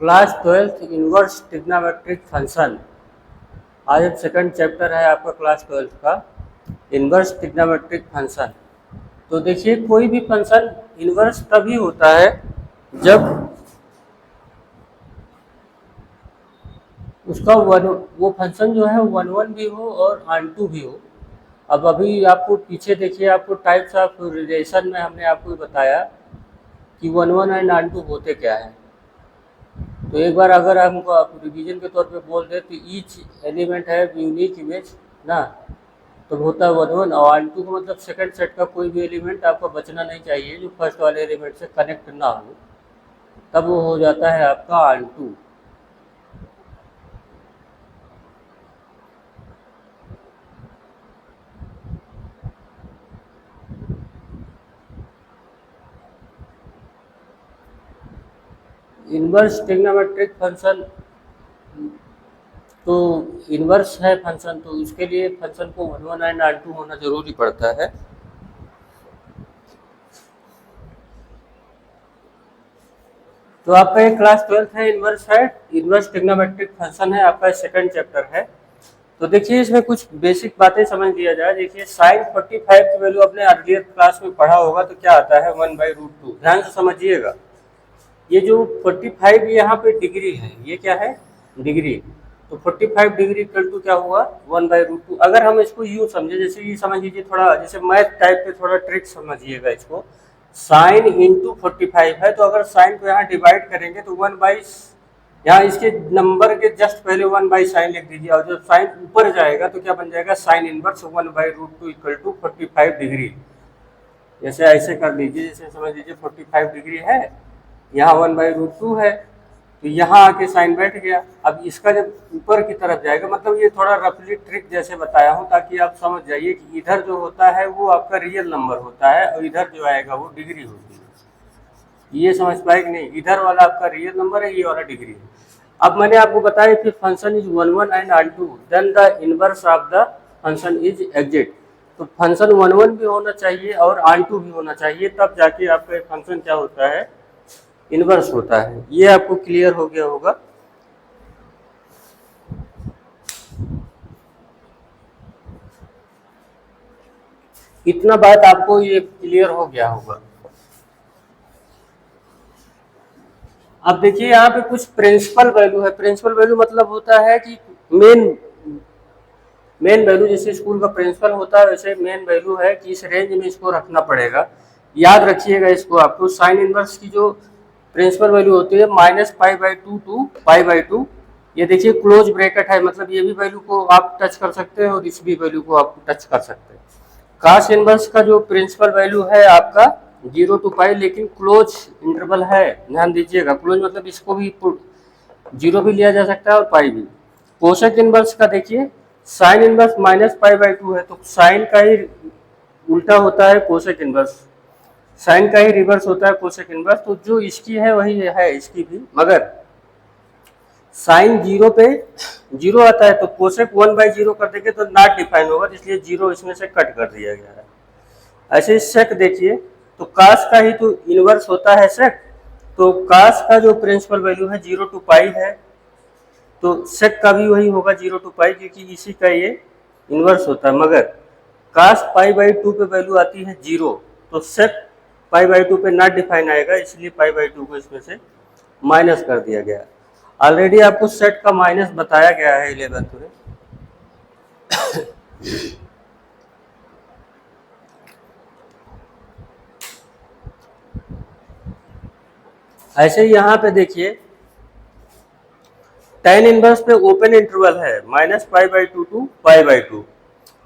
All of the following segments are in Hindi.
Class 12th inverse trigonometric function. आज अब सेकंड चैप्टर है आपका क्लास 12th का इनवर्स ट्रिग्नोमेट्रिक फंक्शन। तो देखिए कोई भी फंक्शन इनवर्स तभी होता है जब उसका वो फंक्शन जो है वन वन भी हो और ऑन टू भी हो। अब अभी आपको पीछे देखिए, आपको टाइप्स ऑफ रिलेशन में हमने आपको बताया कि one one and onto होते क्या है। तो एक बार अगर हमको आप रिवीजन के तौर पे बोल दें तो ईच एलिमेंट है यूनिक इमेज ना, तो होता है वन वन। और ऑन टू का मतलब सेकंड सेट का कोई भी एलिमेंट आपका बचना नहीं चाहिए जो फर्स्ट वाले एलिमेंट से कनेक्ट ना हो, तब वो हो जाता है आपका onto. Inverse trigonometric function तो इनवर्स है फंक्शन, तो उसके लिए फंक्शन को one one and onto होना जरूरी पड़ता है। तो आपका ये क्लास 12th है, इनवर्स ट्रिग्नोमेट्रिक फंक्शन है, आपका सेकंड चैप्टर है। तो देखिए इसमें कुछ बेसिक बातें समझ लिया जाए। देखिए साइन 45 की वैल्यू अपने अर्लियर क्लास में पढ़ा होगा, तो क्या आता है 1/√2। ध्यान से समझिएगा, ये जो 45 यहाँ पे डिग्री है, ये क्या है डिग्री। तो 45 डिग्री इक्वल टू क्या हुआ 1/√2। अगर हम इसको यूँ समझे, जैसे ये समझ लीजिए, थोड़ा जैसे मैथ टाइप पे थोड़ा ट्रिक समझिएगा इसको। साइन इंटू 45 है, तो अगर साइन को यहाँ डिवाइड करेंगे तो 1 यहाँ इसके नंबर के जस्ट पहले 1/साइन लिख दीजिए, और जब साइन ऊपर जाएगा तो क्या बन जाएगा sine inverse 1/√2 equal to 45 degree. जैसे ऐसे कर लीजिए, जैसे समझ लीजिए 45 डिग्री है, यहाँ 1/√2 है, तो यहाँ आके साइन बैठ गया। अब इसका जब ऊपर की तरफ जाएगा, मतलब ये थोड़ा रफली ट्रिक जैसे बताया हूँ ताकि आप समझ जाइए कि इधर जो होता है वो आपका रियल नंबर होता है और इधर जो आएगा वो डिग्री होती है। ये समझ पाए कि नहीं, इधर वाला आपका रियल नंबर है, ये वाला डिग्री है। अब मैंने आपको बताया कि function is one one and onto, then the inverse of the function is exist. तो फंक्शन वन वन भी होना चाहिए और ऑन टू भी होना चाहिए, तब जाके आपका फंक्शन क्या होता है इनवर्स होता है। ये आपको क्लियर हो गया होगा। इतना बात आपको ये क्लियर हो गया होगा। अब देखिए यहाँ पे कुछ प्रिंसिपल वैल्यू है। प्रिंसिपल वैल्यू मतलब होता है कि मेन वैल्यू, जैसे स्कूल का प्रिंसिपल होता है वैसे मेन वैल्यू है कि इस रेंज में इसको रखना पड़ेगा। याद रखिएगा इसको, आपको साइन इनवर्स की जो प्रिंसिपल वैल्यू होती है -π/2 टू π/2। ये देखिए क्लोज ब्रैकेट है, मतलब ये भी वैल्यू को आप टच कर सकते हैं और इस भी वैल्यू को आप टच कर सकते हैं। कास इनवर्स का जो प्रिंसिपल वैल्यू है आपका 0 टू π, लेकिन क्लोज इंटरवल है, ध्यान दीजिएगा। क्लोज मतलब इसको भी 0 भी लिया जा सकता है और पाई भी। कोसेक इनवर्स का देखिए साइन इनवर्स -π/2 है, तो साइन का ही उल्टा होता है कोसेक इनवर्स, साइन का ही रिवर्स होता है कोसेक इनवर्स। तो जो इसकी है वही है इसकी भी, मगर साइन 0 पे 0 आता है, तो कोसेक 1/0 कर देंगे तो नॉट डिफाइन होगा, इसलिए 0 इसमें से कट कर दिया गया है। ऐसे सेक देखिए, तो कास का ही तो इनवर्स होता है सेक, तो कास का जो प्रिंसिपल वैल्यू है 0 टू π है, तो सेक का भी वही होगा 0 टू π, क्योंकि इसी का ये इनवर्स होता है। मगर कास π/2 पे वैल्यू आती है 0, तो सेक π/2 पे नॉट डिफाइन आएगा, इसलिए π/2 को इसमें से माइनस कर दिया गया। ऑलरेडी आपको सेट का माइनस बताया गया है 11th में। ऐसे ही यहाँ पे देखिए tan इनवर्स पे ओपन इंटरवल है -π/2 टू π/2,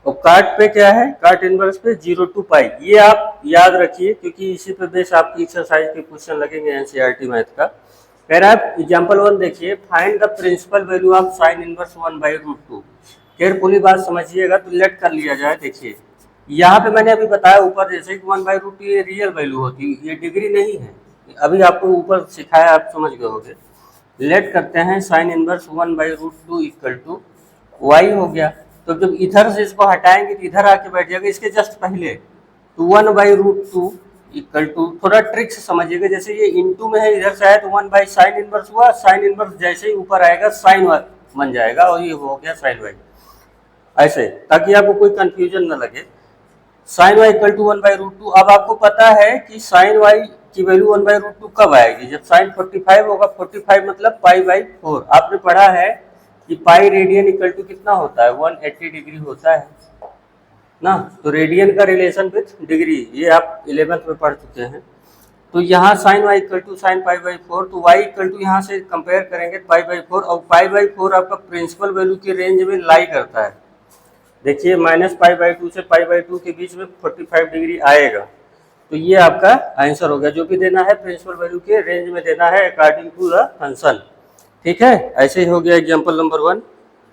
और काट पे क्या है, काट इनवर्स पे 0 टू π। ये आप याद रखिए, क्योंकि इसी पे बेस आपकी एक्सरसाइज के क्वेश्चन लगेंगे एनसीईआरटी मैथ का। कह रहा है एग्जांपल 1 देखिए, find the principal value of sine inverse 1/√2। Carefully बात समझिएगा, तो लेट कर लिया जाए। देखिए यहाँ पे मैंने अभी बताया ऊपर जैसे कि 1/√2 ये रियल वैल्यू होती है, ये डिग्री नहीं है। अभी आपको ऊपर सिखाया, आप समझ गए होंगे। लेट करते हैं sine inverse 1/√2 equal to y हो गया। तो जब इधर से इसको हटाएंगे तो इधर आके बैठ जाएगा इसके जस्ट पहले, तो 1/√2 इक्वल टू, थोड़ा ट्रिक से समझिएगा, जैसे ये इनटू में है, इधर से आया तो 1 बाई साइन इनवर्स हुआ, साइन इनवर्स जैसे ही ऊपर आएगा साइन बन जाएगा और ये हो गया साइन वाई, ऐसे, ताकि आपको कोई कंफ्यूजन ना लगे। Sine y equal to 1 by root two. अब आपको पता है कि साइन वाई की वैल्यू 1 बाई रूट टू कब आएगी, जब साइन 45 होगा, 45 मतलब पाई बाई 4। आपने पढ़ा है कि पाई रेडियन इक्वल टू कितना होता है, 180 डिग्री होता है ना। तो रेडियन का रिलेशन विथ डिग्री ये आप 11th में पढ़ चुके हैं। तो यहाँ sine y equal to sine pi by 4, तो वाई इक्वल टू यहाँ से कंपेयर करेंगे पाई बाई 4, और पाई बाई 4 आपका प्रिंसिपल वैल्यू की रेंज में लाई करता है। देखिए माइनस पाई बाई 2 से पाई बाई 2 के बीच में 45 डिग्री आएगा। तो ये आपका आंसर हो गया, जो भी देना है प्रिंसिपल वैल्यू के रेंज में देना है अकॉर्डिंग टू द फंक्शन। ठीक है, ऐसे ही हो गया एग्जाम्पल नंबर 1।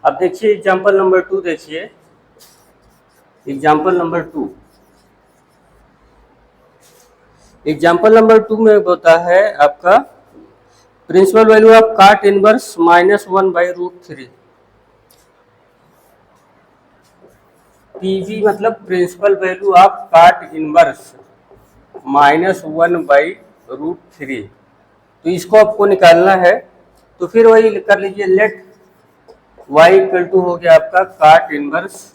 अब देखिए एग्जाम्पल नंबर 2, देखिए एग्जाम्पल नंबर 2। एग्जाम्पल नंबर 2 में होता है आपका प्रिंसिपल वैल्यू ऑफ काट इनवर्स -1 बाई रूट 3। पीवी मतलब प्रिंसिपल वैल्यू ऑफ काट इनवर्स -1 बाई रूट 3। तो इसको आपको निकालना है, तो फिर वही कर लीजिए, लेट y इक्वल टू हो गया आपका काट इनवर्स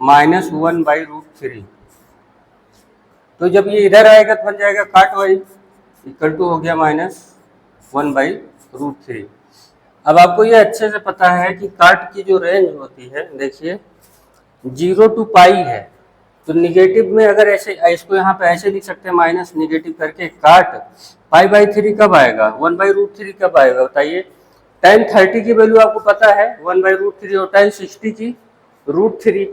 -1 बाई रूट 3। तो जब ये इधर आएगा तो बन जाएगा काट y इक्वल टू हो गया -1 बाई रूट 3। अब आपको ये अच्छे से पता है कि काट की जो रेंज होती है, देखिए 0 टू पाई है, तो निगेटिव में अगर ऐसे, इसको यहाँ पे ऐसे लिख सकते हैं माइनस निगेटिव करके, काट पाई बाई 3 कब आएगा, 1 बाई रूट 3 कब आएगा बताइए। tan 30 की वैल्यू आपको पता है 1 बाई रूट 3, और tan 60 की रूट 3,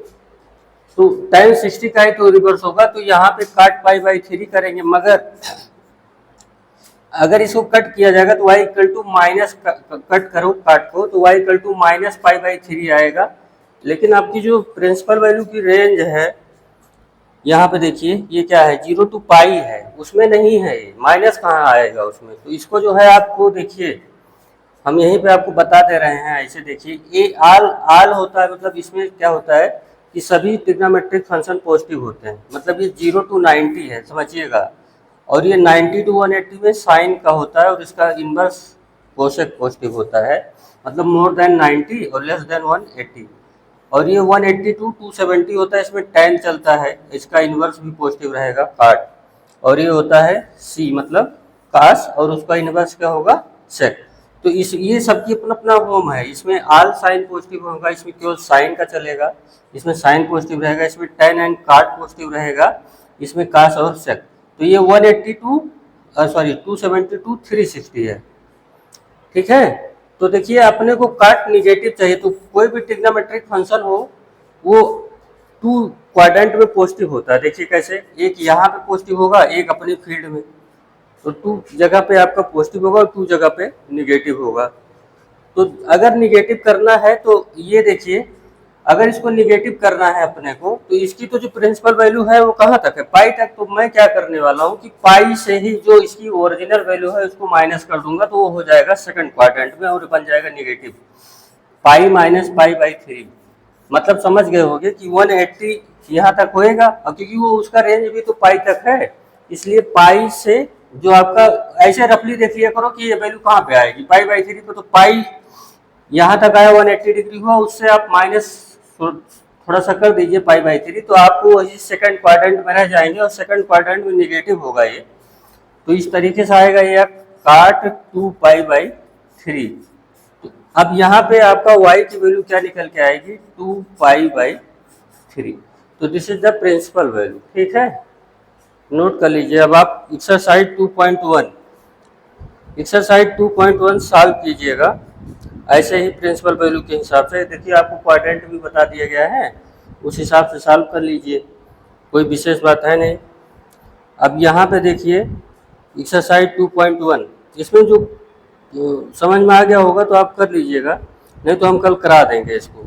तो tan 60 का ही तो रिवर्स होगा। तो यहाँ पे काट पाई बाई 3 करेंगे, मगर अगर इसको कट किया जाएगा तो y equal to minus, cut करो काट को, तो y equal to minus pi by 3 आएगा। लेकिन आपकी जो प्रिंसिपल वैल्यू की रेंज है यहाँ पे देखिए, ये क्या है, 0 टू पाई है, उसमें नहीं है, ये माइनस कहाँ आएगा उसमें। तो इसको जो है आपको देखिए, हम यहीं पे आपको बता दे रहे हैं, ऐसे देखिए, ये आल होता है, मतलब इसमें क्या होता है कि सभी ट्रिग्नोमेट्रिक फंक्शन पॉजिटिव होते हैं, मतलब ये 0 टू 90 है, समझिएगा, और ये 90 टू 180 में साइन का होता है, और इसका इनवर्स कोसेक पॉजिटिव होता है, मतलब मोर देन 90 और लेस देन 180। और ये 180 टू 270 होता है, इसमें tan चलता है, इसका इन्वर्स भी पॉजिटिव रहेगा काट। और ये होता है c मतलब कास, और उसका इन्वर्स क्या होगा सेक। तो इस ये सबकी अपना अपना होम है, इसमें आल साइन पॉजिटिव होगा, इसमें केवल साइन का चलेगा, इसमें साइन पॉजिटिव रहेगा, इसमें tan एंड काट पॉजिटिव रहेगा, इसमें कास और सेक। तो ये 180 टू 270 टू 360 है। ठीक है, तो देखिए अपने को काट निगेटिव चाहिए, तो कोई भी ट्रिग्नोमेट्रिक फंक्शन हो वो 2 क्वाड्रेंट में पॉजिटिव होता है। देखिए कैसे, एक यहाँ पे पॉजिटिव होगा, एक अपनी फील्ड में, तो 2 जगह पे आपका पॉजिटिव होगा और 2 जगह पे निगेटिव होगा। तो अगर निगेटिव करना है तो ये देखिए, अगर इसको निगेटिव करना है अपने को, तो इसकी तो जो प्रिंसिपल वैल्यू है वो कहाँ तक है, पाई तक। तो मैं क्या करने वाला हूँ कि पाई से ही जो इसकी ओरिजिनल वैल्यू है उसको माइनस कर दूंगा, तो वो हो जाएगा सेकंड क्वाड्रेंट में और बन जाएगा negative, pi minus pi by 3। मतलब समझ गए होंगे कि 180 यहाँ तक होएगा, और क्योंकि वो उसका रेंज भी तो पाई तक है, इसलिए पाई से जो आपका, ऐसे रफली देख लिया करो कि ये वैल्यू कहाँ पे आएगी, पाई बाई 3 पे। तो पाई यहाँ तक आया 180 डिग्री हुआ, उससे आप माइनस थोड़ा सा कर दीजिए पाई बाई 3, तो आपको वही सेकंड क्वाड्रेंट में रह जाएंगे, और सेकंड क्वाड्रेंट में निगेटिव होगा ये। तो इस तरीके से आएगा ये काट 2 पाई बाई 3। तो अब यहाँ पे आपका y की वैल्यू क्या निकल के आएगी, 2 पाई बाई 3। तो this is the principal value. ठीक है, नोट कर लीजिए। अब आप एक्सरसाइज 2.1 सॉल्व कीजिएगा ऐसे ही प्रिंसिपल वैल्यू के हिसाब से। देखिए आपको क्वाड्रेंट भी बता दिया गया है, उस हिसाब से सॉल्व कर लीजिए, कोई विशेष बात है नहीं। अब यहाँ पे देखिए एक्सरसाइज 2.1, इसमें जो समझ में आ गया होगा तो आप कर लीजिएगा, नहीं तो हम कल करा देंगे इसको।